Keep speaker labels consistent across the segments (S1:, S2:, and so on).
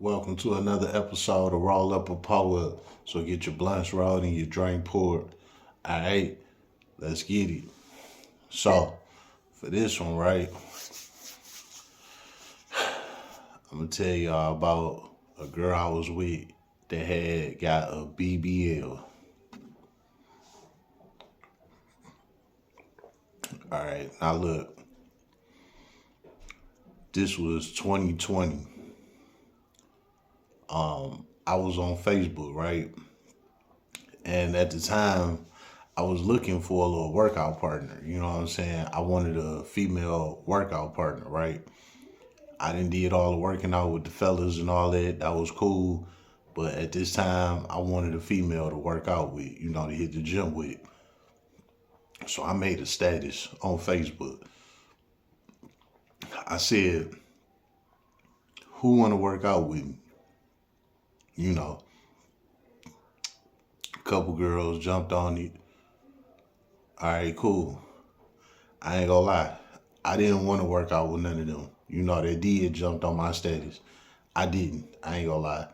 S1: Welcome to another episode of Roll Up a Power Up. So get your blunts rolled and your drink poured. Alright, let's get it. So, for this one, right, I'm gonna tell y'all about a girl I was with that had got a BBL. Alright, now look, this was 2020. I was on Facebook, right? And at the time, I was looking for a little workout partner. You know what I'm saying? I wanted a female workout partner, right? I didn't did all the working out with the fellas and all that. That was cool. But at this time, I wanted a female to work out with, to hit the gym with. So I made a status on Facebook. I said, who want to work out with me? You know, a couple girls jumped on it. All right, cool. I ain't gonna lie. I didn't want to work out with none of them. They did jumped on my status. I didn't. I ain't gonna lie.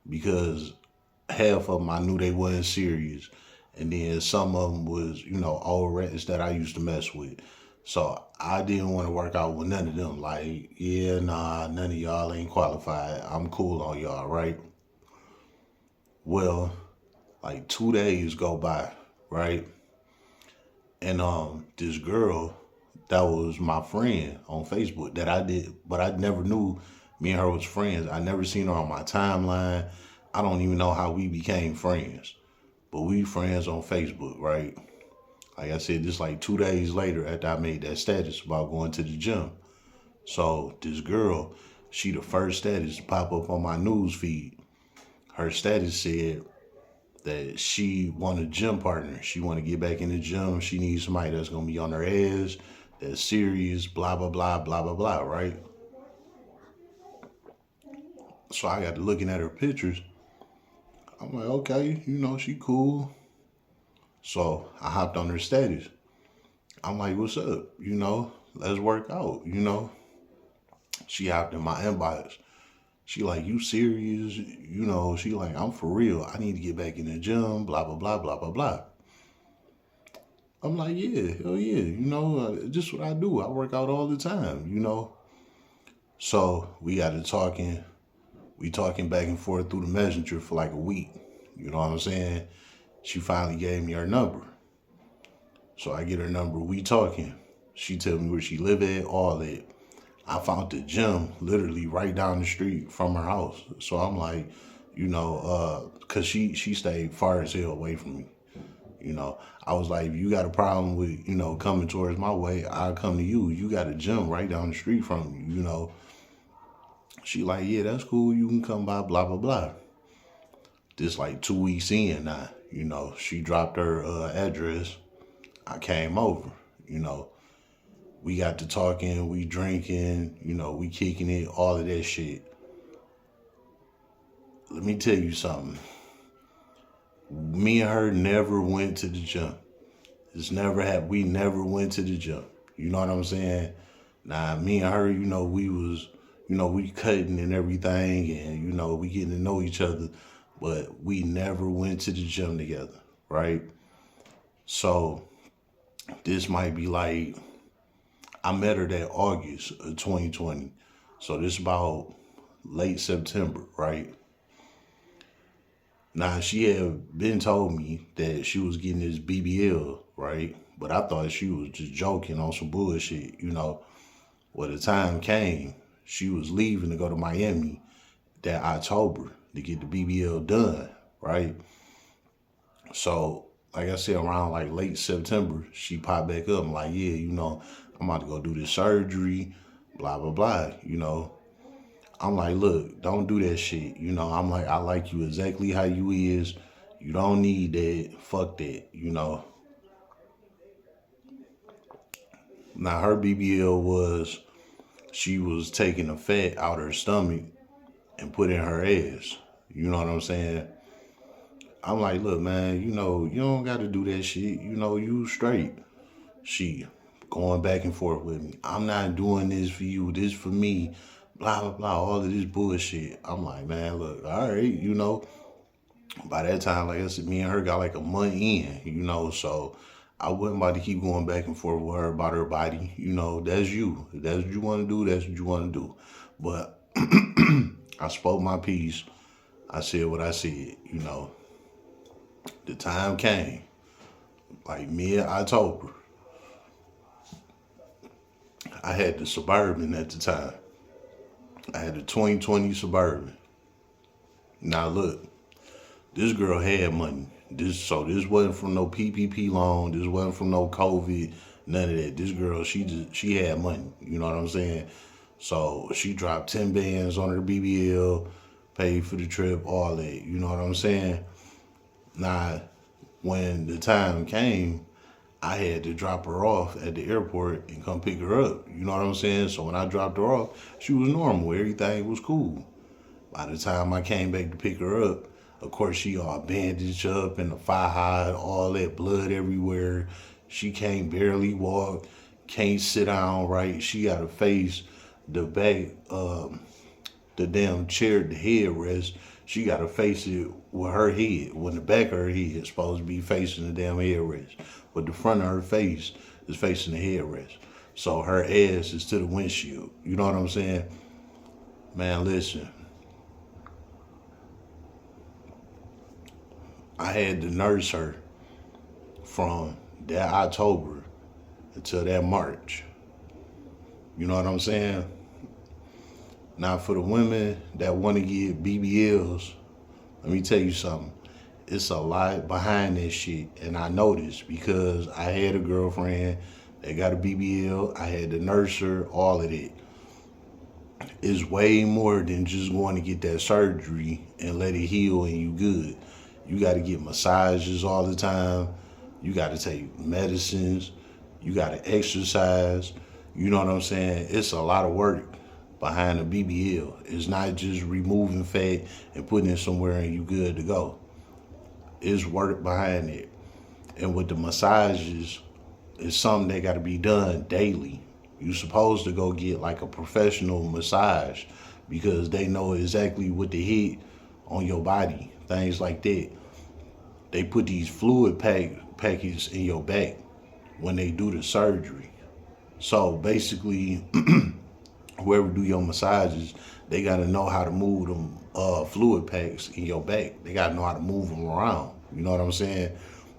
S1: Because half of them I knew they wasn't serious. And then some of them was, old rats that I used to mess with. So I didn't want to work out with none of them. Like, yeah, nah, none of y'all ain't qualified. I'm cool on y'all, right? Well, like 2 days go by, right? And this girl that was my friend on Facebook that I did, but I never knew me and her was friends. I never seen her on my timeline. I don't even know how we became friends, but we friends on Facebook, right? Like I said, this like 2 days later after I made that status about going to the gym. So this girl, she the first status to pop up on my news feed. Her status said that she want a gym partner. She want to get back in the gym. She needs somebody that's gonna be on her ass, that's serious, blah blah blah blah blah blah, right? So I got to looking at her pictures. I'm like, okay, she cool. So I hopped on her status. I'm like, what's up? Let's work out. She hopped in my inbox. She like, you serious? She like, I'm for real. I need to get back in the gym, blah, blah, blah, blah, blah, blah. I'm like, yeah, hell yeah. Just what I do. I work out all the time. So we got to talking. We talking back and forth through the messenger for like a week. You know what I'm saying? She finally gave me her number. So I get her number. We talking. She tell me where she live at, all that. I found the gym literally right down the street from her house. So I'm like, cause she stayed far as hell away from me. I was like, if you got a problem with, coming towards my way, I'll come to you. You got a gym right down the street from me. She like, yeah, that's cool. You can come by, blah, blah, blah. This like 2 weeks in now, she dropped her address. I came over, we got to talking, we drinking, we kicking it, all of that shit. Let me tell you something. Me and her never went to the gym. It's never happened. We never went to the gym. You know what I'm saying? Now, me and her, we was, we cutting and everything and, we getting to know each other, but we never went to the gym together, right? So this might be like, I met her that August of 2020. So this about late September, right? Now she had been told me that she was getting this BBL, right? But I thought she was just joking on some bullshit. Well, the time came, she was leaving to go to Miami that October to get the BBL done, right? So, like I said, around like late September, she popped back up. I'm like, yeah, I'm about to go do this surgery, blah, blah, blah. I'm like, look, don't do that shit. I'm like, I like you exactly how you is. You don't need that. Fuck that. Now, her BBL was, she was taking the fat out of her stomach and put in her ass. You know what I'm saying? I'm like, look, man, you don't got to do that shit. You straight. She going back and forth with me. I'm not doing this for you. This for me. blah, blah, blah, all of this bullshit. I'm like, man, look, all right, by that time, like I said, me and her got like a month in, so I wasn't about to keep going back and forth with her about her body. That's you. If that's what you want to do, that's what you want to do. But I spoke my piece. I said what I said. The time came, like mid-October. I had the Suburban at the time. I had the 2020 Suburban. Now look, this girl had money. This wasn't from no PPP loan. This wasn't from no COVID. None of that. This girl, she had money. You know what I'm saying? So she dropped 10 bands on her BBL, paid for the trip, all that. You know what I'm saying? Now, when the time came, I had to drop her off at the airport and come pick her up. You know what I'm saying? So when I dropped her off, she was normal. Everything was cool. By the time I came back to pick her up, of course, she all bandaged up and the fire hide, all that blood everywhere. She can't barely walk, can't sit down right. She got to face the back, the damn chair, the headrest. She got to face it with her head, when the back of her head is supposed to be facing the damn headrest. But the front of her face is facing the headrest. So her ass is to the windshield. You know what I'm saying? Man, listen. I had to nurse her from that October until that March. You know what I'm saying? Now, for the women that want to get BBLs, let me tell you something. It's a lot behind this shit, and I know this because I had a girlfriend that got a BBL. I had to nurse her, all of it. It's way more than just going to get that surgery and let it heal and you good. You got to get massages all the time. You got to take medicines. You got to exercise. You know what I'm saying? It's a lot of work behind the BBL. It's not just removing fat and putting it somewhere and you good to go. It's work behind it. And with the massages, it's something that got to be done daily. You're supposed to go get like a professional massage because they know exactly what to hit on your body, things like that. They put these fluid packets in your back when they do the surgery. So basically, whoever do your massages, they got to know how to move them fluid packs in your back. They got to know how to move them around. You know what I'm saying?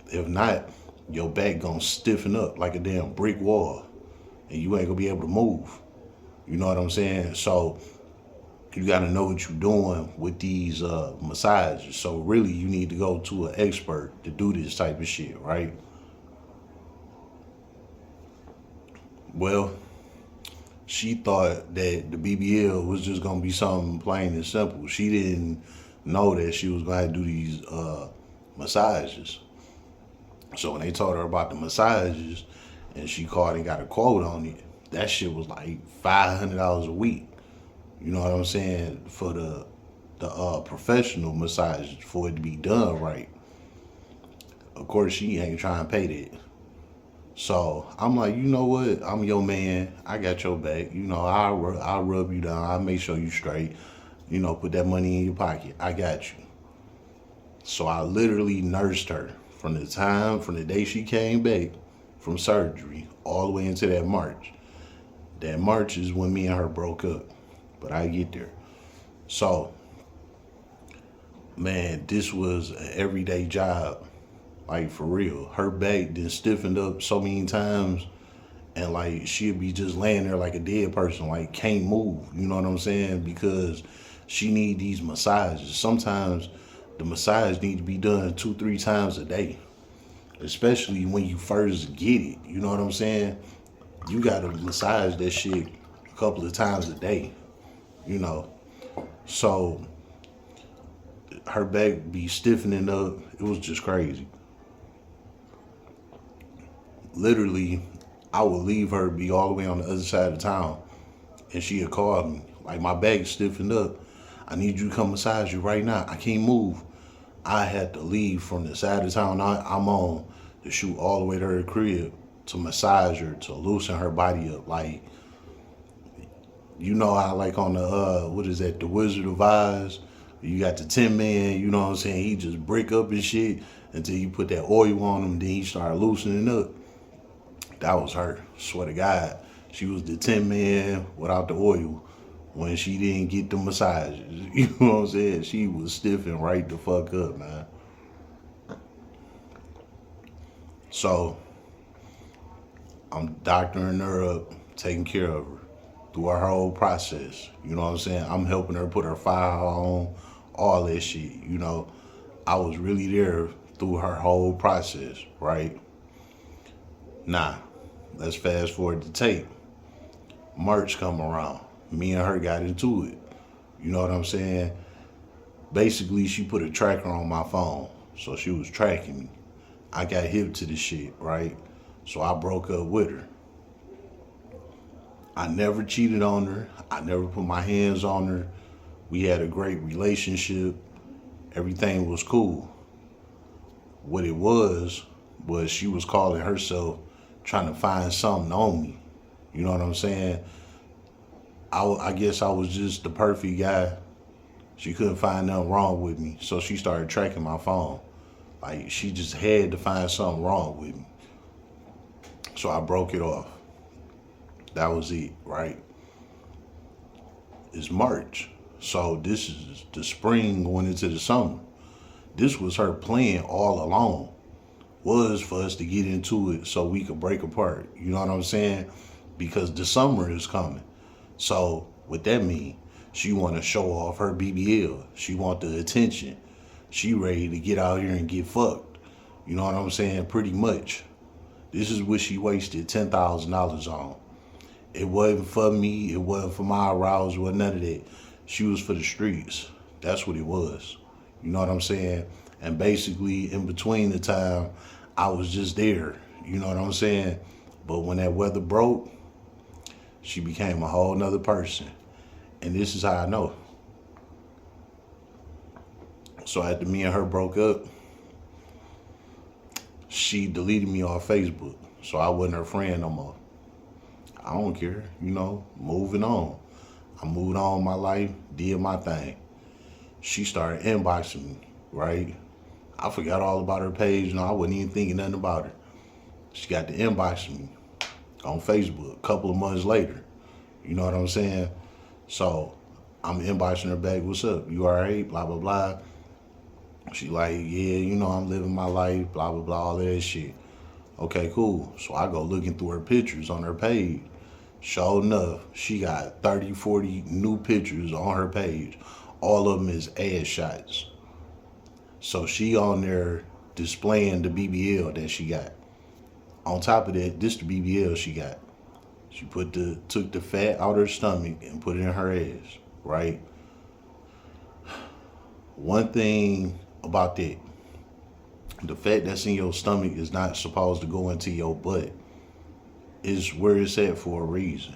S1: If not, your back gonna stiffen up like a damn brick wall, and you ain't gonna be able to move. You know what I'm saying? So you got to know what you're doing with these massages. So really, you need to go to an expert to do this type of shit, right? Well, she thought that the BBL was just gonna be something plain and simple. She didn't know that she was gonna do these massages. So when they told her about the massages, and she called and got a quote on it, that shit was like $500 a week. You know what I'm saying? For the professional massage, for it to be done right. Of course, she ain't trying to pay that. So I'm like, you know what? I'm your man. I got your back. I'll rub you down. I'll make sure you straight. Put that money in your pocket. I got you. So I literally nursed her from the day she came back from surgery all the way into that March. That March is when me and her broke up. But I get there. So, man, this was an everyday job. Like, for real. Her back then stiffened up so many times. And, like, she'd be just laying there like a dead person. Like, can't move. You know what I'm saying? Because she need these massages. Sometimes the massage need to be done 2-3 times a day. Especially when you first get it. You know what I'm saying? You got to massage that shit a couple of times a day. So her back be stiffening up. It was just crazy. Literally, I would leave her, be all the way on the other side of town, and she'd call me. Like, my back stiffened up. I need you to come massage you right now. I can't move. I had to leave from the side of town I'm on to shoot all the way to her crib to massage her, to loosen her body up. Like, You know how like on the what is that, the Wizard of Oz, you got the Tin Man, you know what I'm saying? He just break up and shit until you put that oil on him, then he start loosening up. That was her. Swear to God. She was the Tin Man without the oil when she didn't get the massages. You know what I'm saying? She was stiffing right the fuck up, man. So I'm doctoring her up, taking care of her through her whole process. You know what I'm saying? I'm helping her put her file on, all that shit. You know, I was really there through her whole process, right? Nah, let's fast forward the tape. March come around. Me and her got into it. You know what I'm saying? Basically, she put a tracker on my phone. So she was tracking me. I got hip to the shit, right? So I broke up with her. I never cheated on her. I never put my hands on her. We had a great relationship. Everything was cool. What it was she was calling herself trying to find something on me. You know what I'm saying? I guess I was just the perfect guy. She couldn't find nothing wrong with me. So she started tracking my phone. Like she just had to find something wrong with me. So I broke it off. That was it, right? It's March. So this is the spring going into the summer. This was her plan all along. Was for us to get into it so we could break apart. You know what I'm saying? Because the summer is coming. So what that mean? She want to show off her BBL. She want the attention. She ready to get out here and get fucked. You know what I'm saying? Pretty much. This is what she wasted $10,000 on. It wasn't for me. It wasn't for my arousal or none of that. She was for the streets. That's what it was. You know what I'm saying? And basically, in between the time, I was just there. You know what I'm saying? But when that weather broke, she became a whole nother person. And this is how I know. So after me and her broke up, she deleted me off Facebook. So I wasn't her friend no more. I don't care, you know, moving on. I moved on my life, did my thing. She started inboxing me, right? I forgot all about her page. No, I wasn't even thinking nothing about her. She got to inboxing me on Facebook a couple of months later. You know what I'm saying? So I'm inboxing her back, what's up? You all right? Blah, blah, blah. She like, yeah, you know, I'm living my life, blah, blah, blah, all that shit. Okay, cool. So I go looking through her pictures on her page. Sure enough, she got 30, 40 new pictures on her page. All of them is ass shots. So she on there displaying the BBL that she got. On top of that, this the BBL she got. She took the fat out her stomach and put it in her ass, right? One thing about that, the fat that's in your stomach is not supposed to go into your butt. It's where it's at for a reason.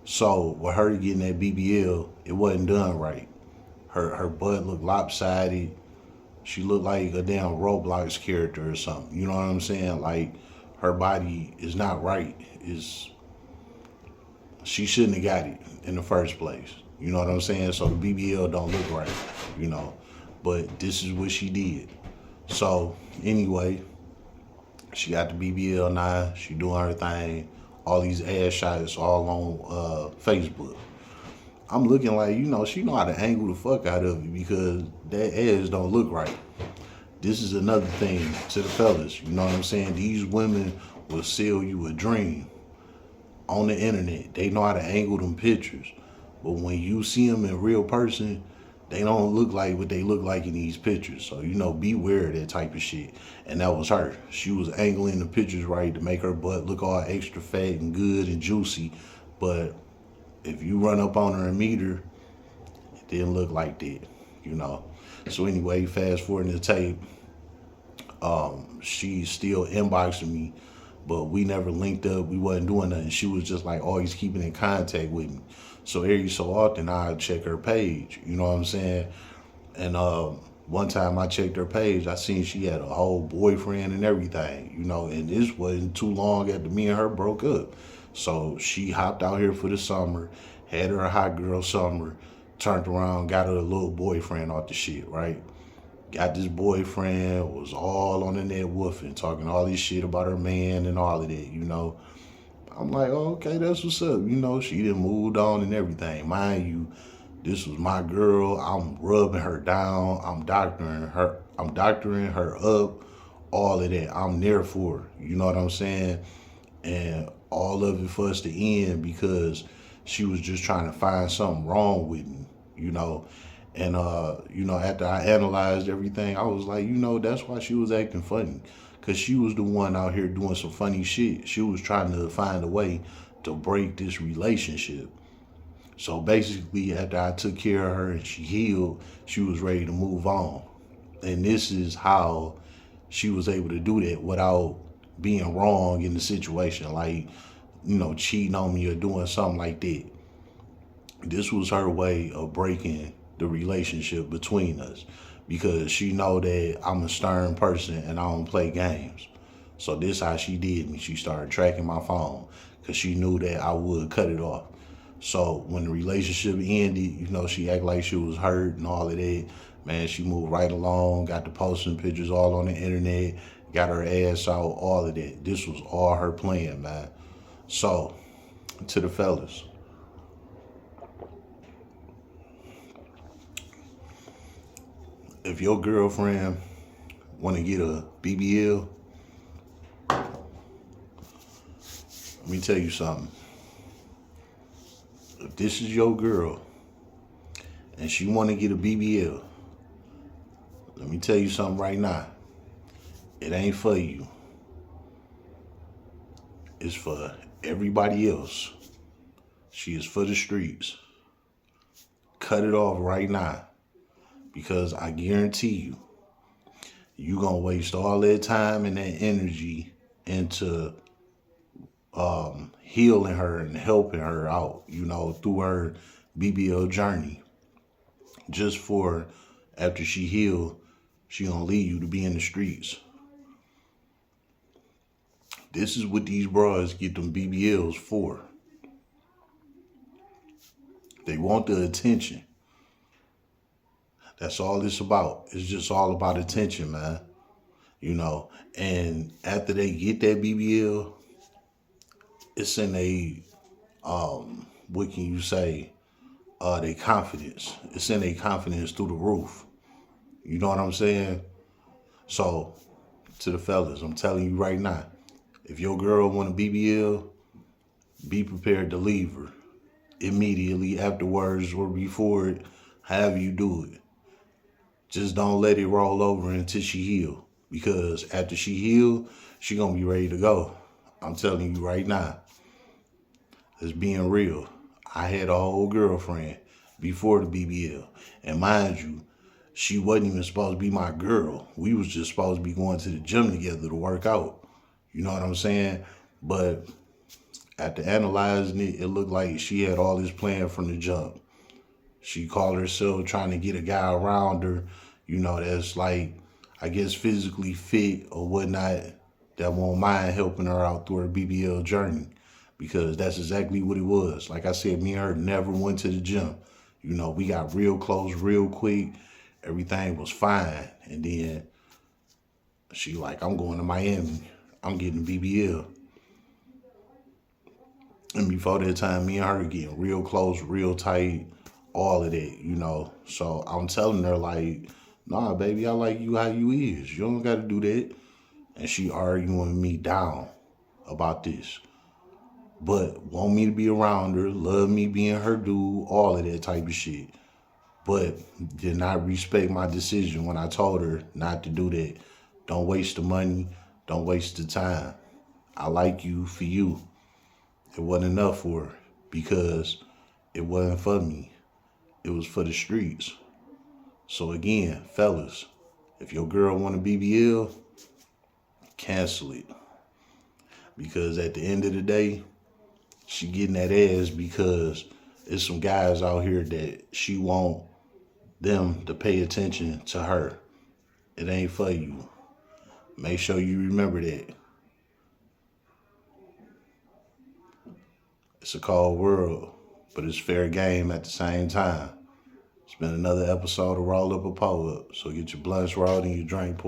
S1: So with her getting that BBL, it wasn't done right. Her butt looked lopsided. She looked like a damn Roblox character or something. You know what I'm saying? Like her body is not right. She shouldn't have got it in the first place. You know what I'm saying? So the BBL don't look right, you know. But this is what she did. So anyway, she got the BBL now. She doing her thing. All these ass shots all on Facebook. I'm looking like, you know, she know how to angle the fuck out of it because that ass don't look right. This is another thing to the fellas. You know what I'm saying? These women will sell you a dream on the internet. They know how to angle them pictures. But when you see them in real person, they don't look like what they look like in these pictures. So, you know, beware of that type of shit. And that was her. She was angling the pictures right to make her butt look all extra fat and good and juicy. But if you run up on her and meet her, it didn't look like that, you know. So anyway, fast forwarding the tape, she's still inboxing me, but we never linked up. We wasn't doing nothing. She was just like always keeping in contact with me. So every so often I'd check her page, you know what I'm saying? And one time I checked her page, I seen she had a whole boyfriend and everything, you know, and this wasn't too long after me and her broke up. So she hopped out here for the summer, had her a hot girl summer, turned around, got her a little boyfriend off the shit, right? Got this boyfriend, was all on the net woofing, talking all this shit about her man and all of that. I'm like, oh, okay, that's what's up. She done moved on and everything. Mind you, this was my girl. I'm rubbing her down. I'm doctoring her. I'm doctoring her up. All of that. I'm there for her. You know what I'm saying? And all of it for us to end because she was just trying to find something wrong with me. You know, and after I analyzed everything, I was like, that's why she was acting funny, cause she was the one out here doing some funny shit. She was trying to find a way to break this relationship. So basically, after I took care of her and she healed, she was ready to move on. And this is how she was able to do that without being wrong in the situation, like, cheating on me or doing something like that. This was her way of breaking the relationship between us because she know that I'm a stern person and I don't play games. So this how she did me. She started tracking my phone because she knew that I would cut it off. So when the relationship ended, she acted like she was hurt and all of that. Man, she moved right along, got the posting pictures all on the internet, got her ass out, all of that. This was all her plan, man. So, to the fellas, if your girlfriend want to get a BBL, let me tell you something. If this is your girl and she want to get a BBL, let me tell you something right now. It ain't for you. It's for everybody else. She is for the streets. Cut it off right now. Because I guarantee you gonna waste all that time and that energy into healing her and helping her out, through her BBL journey. Just for after she healed, she gonna leave you to be in the streets. This is what these bras get them BBLs for. They want the attention. That's all it's about. It's just all about attention, man. And after they get that BBL, it's in what can you say? Their confidence. It's in their confidence through the roof. You know what I'm saying? So, to the fellas, I'm telling you right now, if your girl want a BBL, be prepared to leave her immediately afterwards or before it, however you do it. Just don't let it roll over until she heal. Because after she heal, she gonna be ready to go. I'm telling you right now. It's being real. I had a whole girlfriend before the BBL. And mind you, she wasn't even supposed to be my girl. We was just supposed to be going to the gym together to work out. You know what I'm saying? But after analyzing it, it looked like she had all this planned from the jump. She called herself trying to get a guy around her, that's like, I guess, physically fit or whatnot, that won't mind helping her out through her BBL journey. Because that's exactly what it was. Like I said, me and her never went to the gym. We got real close real quick. Everything was fine. And then she like, I'm going to Miami. I'm getting BBL. And before that time, me and her getting real close, real tight, all of that. So I'm telling her like, nah, baby, I like you how you is. You don't got to do that. And she arguing me down about this. But want me to be around her, love me being her dude, all of that type of shit. But did not respect my decision when I told her not to do that. Don't waste the money. Don't waste the time. I like you for you. It wasn't enough for her because it wasn't for me. It was for the streets. So again, fellas, if your girl want a BBL, cancel it. Because at the end of the day, she getting that ass because there's some guys out here that she want them to pay attention to her. It ain't for you. Make sure you remember that. It's a cold world, but it's fair game at the same time. It's been another episode of Roll Up a Pull Up. So get your blunts rolled and your drink poured.